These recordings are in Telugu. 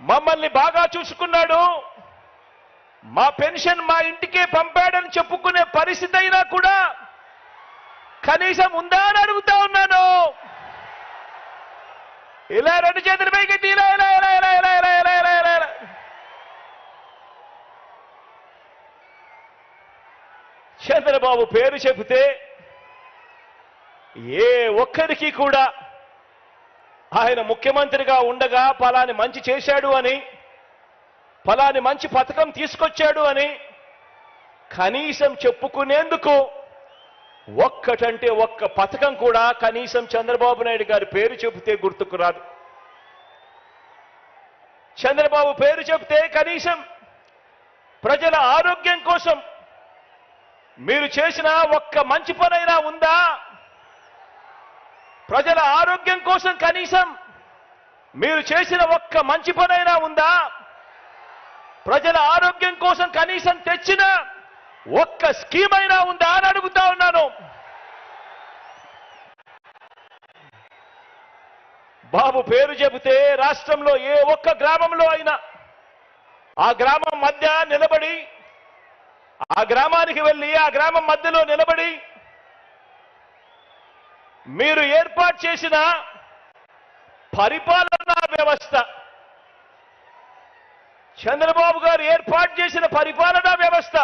మమ్మల్ని బాగా చూసుకున్నాడు, మా పెన్షన్ మా ఇంటికే పంపాడని చెప్పుకునే పరిస్థితి అయినా కూడా కనీసం ఉందా అని అడుగుతా ఉన్నాను. ఇలా రెండు చేతులు పైకెత్తి ఇలా ఇలా ఇలా ఇలా ఇలా ఇలా ఇలా ఇలా ఇలా ఇలా. చంద్రబాబు పేరు చెబితే ఏ ఒక్కరికి కూడా ఆయన ముఖ్యమంత్రిగా ఉండగా ఫలాని మంచి చేశాడు అని, ఫలాని మంచి పథకం తీసుకొచ్చాడు అని కనీసం చెప్పుకునేందుకు ఒక్కటంటే ఒక్క పథకం కూడా కనీసం చంద్రబాబు నాయుడు గారి పేరు చెబితే గుర్తుకు రాదు. చంద్రబాబు పేరు చెబితే కనీసం ప్రజల ఆరోగ్యం కోసం మీరు చేసిన ఒక్క మంచి పనైనా ఉందా? ప్రజల ఆరోగ్యం కోసం కనీసం మీరు చేసిన ఒక్క మంచి పనైనా ఉందా? ప్రజల ఆరోగ్యం కోసం కనీసం తెచ్చిన ఒక్క స్కీమ్ అయినా ఉందా అని అడుగుతా ఉన్నాను. బాబు పేరు చెబితే రాష్ట్రంలో ఏ ఒక్క గ్రామంలో అయినా ఆ గ్రామం మధ్య నిలబడి, ఆ గ్రామానికి వెళ్ళి ఆ గ్రామం మధ్యలో నిలబడి మీరు ఏర్పాటు చేసిన పరిపాలనా వ్యవస్థ, చంద్రబాబు గారు ఏర్పాటు చేసిన పరిపాలనా వ్యవస్థ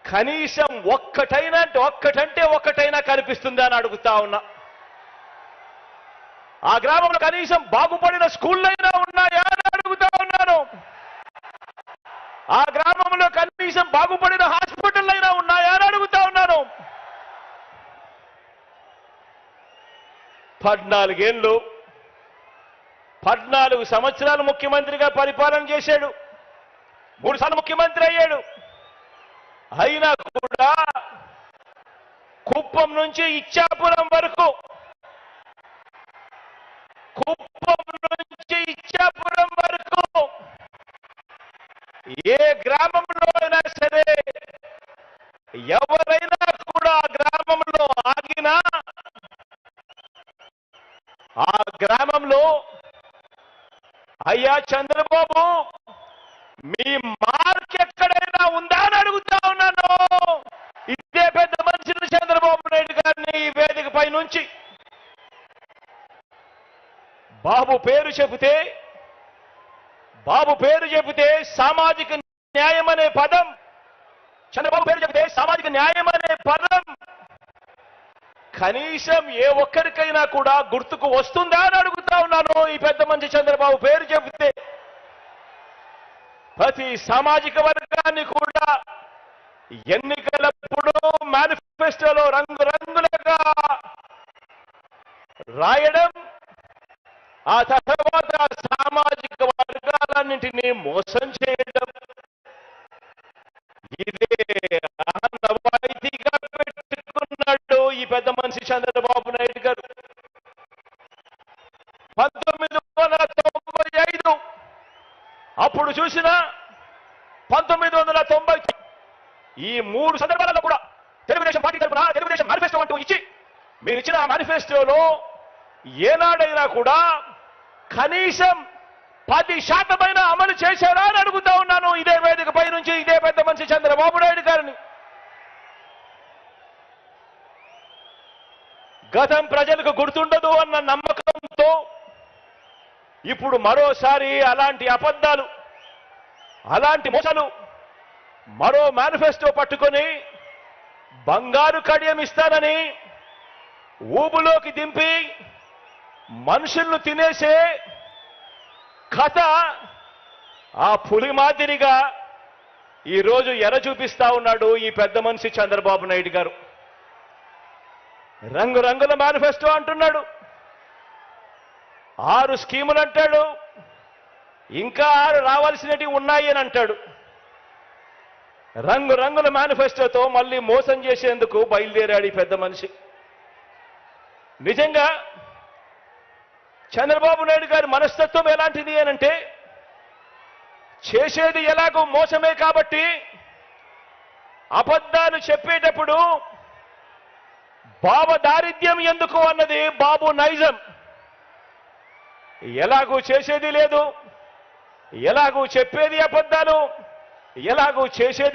కనీసం ఒక్కటంటే ఒక్కటైనా కనిపిస్తుందా అని అడుగుతా ఉన్నా. ఆ గ్రామంలో కనీసం బాగుపడిన స్కూళ్ళైనా ఉన్నాయా అని అడుగుతా ఉన్నాను. ఆ గ్రామంలో కనీసం బాగుపడిన హాస్పిటల్ అయినా ఉన్నాయా అని అడుగుతా ఉన్నాను. 14 సంవత్సరాలు ముఖ్యమంత్రిగా పరిపాలన చేశాడు, 3 సార్లు ముఖ్యమంత్రి అయ్యాడు. అయినా కూడా కుప్పం నుంచి ఇచ్చాపురం వరకు, ఏ గ్రామంలో అయినా సరే ఎవరైనా కూడా ఆ గ్రామంలో ఆగినా ఆ గ్రామంలో అయ్యా చంద్రబాబు మీ మార్క్ ఎక్కడైనా ఉందా అని అడుగుతా ఉన్నాను. ఇదే పెద్ద మనిషిని చంద్రబాబు నాయుడు గారిని ఈ వేదికపై నుంచి బాబు పేరు చెబితే సామాజిక న్యాయం అనే పదం, చంద్రబాబు పేరు చెబితే సామాజిక న్యాయం అనే పదం కనీసం ఏ ఒక్కరికైనా కూడా గుర్తుకు వస్తుందా అని అడుగుతా ఉన్నాను. ఈ పెద్ద మనిషి చంద్రబాబు పేరు చెబితే ప్రతి సామాజిక వర్గాన్ని కూడా ఎన్నికలప్పుడు మేనిఫెస్టోలో రంగురంగులుగా రాయడం, ఆ తర్వాత సామాజిక వర్గాలన్నింటినీ మోసం చేయడం, ఇదే ఆనవాయితీగా పెట్టుకున్నాడు ఈ పెద్ద మనిషి చంద్రబాబు నాయుడు గారు. 1995 అప్పుడు చూసిన 1990 ఈ 3 సందర్భాలలో కూడా తెలుగుదేశం పార్టీ తరఫున తెలుగుదేశం మేనిఫెస్టో అంటూ ఇచ్చి మీరు ఇచ్చిన మేనిఫెస్టోలో ఏనాడైనా కూడా కనీసం 10% అమలు చేశారా అని అడుగుతా ఉన్నాను ఇదే వేదికపై నుంచి ఇదే పెద్ద మనిషి చంద్రబాబు నాయుడు గారిని. గతం ప్రజలకు గుర్తుండదు అన్న నమ్మకంతో ఇప్పుడు మరోసారి అలాంటి అబద్ధాలు, అలాంటి మోసాలు, మరో మేనిఫెస్టో పట్టుకొని బంగారు కడియం ఇస్తానని ఊబులోకి దింపి మనుషులను తినేసే కథ ఆ పులి మాదిరిగా ఈరోజు ఎర చూపిస్తా ఉన్నాడు ఈ పెద్ద మనిషి చంద్రబాబు నాయుడు గారు. రంగురంగుల మేనిఫెస్టో అంటున్నాడు, 6 స్కీములు అంటాడు, ఇంకా 6 రావాల్సినవి ఉన్నాయి అని అంటాడు. రంగురంగుల మేనిఫెస్టోతో మళ్ళీ మోసం చేసేందుకు బయలుదేరాడు ఈ పెద్ద మనిషి. నిజంగా చంద్రబాబు నాయుడు గారి మనస్తత్వం ఎలాంటిది అనంటే, చేసేది ఎలాగో మోసమే కాబట్టి అబద్ధాలు చెప్పేటప్పుడు బాబు దారిద్ర్యం ఎందుకు అన్నది బాబు నైజం. ఎలాగూ చేసేది లేదు, ఎలాగూ చెప్పేది అబద్ధాలు, ఎలాగూ చేసేది